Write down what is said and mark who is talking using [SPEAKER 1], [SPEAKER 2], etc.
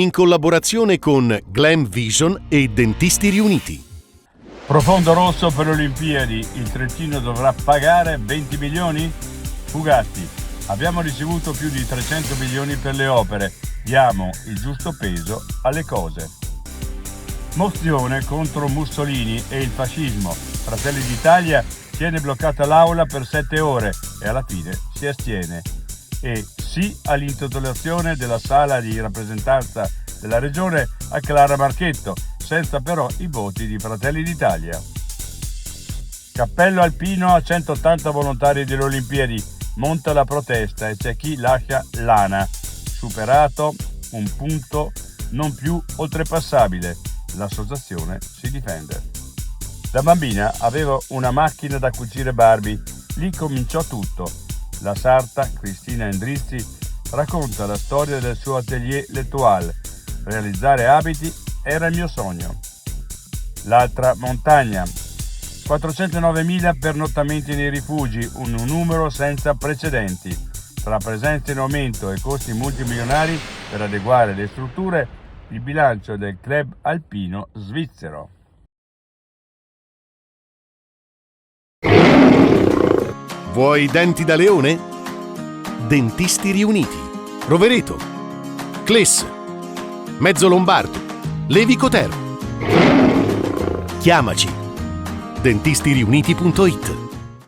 [SPEAKER 1] in collaborazione con Glam Vision e Dentisti Riuniti.
[SPEAKER 2] Profondo rosso per le Olimpiadi, il Trentino dovrà pagare 20 milioni? Fugatti, abbiamo ricevuto più di 300 milioni per le opere, diamo il giusto peso alle cose. Mozione contro Mussolini e il fascismo, Fratelli d'Italia tiene bloccata l'aula per 7 ore e alla fine si astiene. E sì all'intitolazione della sala di rappresentanza della regione a Clara Marchetto, senza però i voti di Fratelli d'Italia. Cappello alpino a 180 volontari delle Olimpiadi, monta la protesta e c'è chi lascia l'ANA. Superato un punto non più oltrepassabile, l'associazione si difende. Da bambina avevo una macchina da cucire Barbie, lì cominciò tutto. La sarta Cristina Endrizzi racconta la storia del suo atelier L'Etoile. Realizzare abiti era il mio sogno. L'altra montagna. 409.000 pernottamenti nei rifugi, un numero senza precedenti. Tra presenze in aumento e costi multimilionari per adeguare le strutture, il bilancio del club alpino svizzero.
[SPEAKER 1] Vuoi denti da leone? Dentisti Riuniti. Rovereto, Cles, Mezzo Lombardo, Levico Terme. Chiamaci. dentistiriuniti.it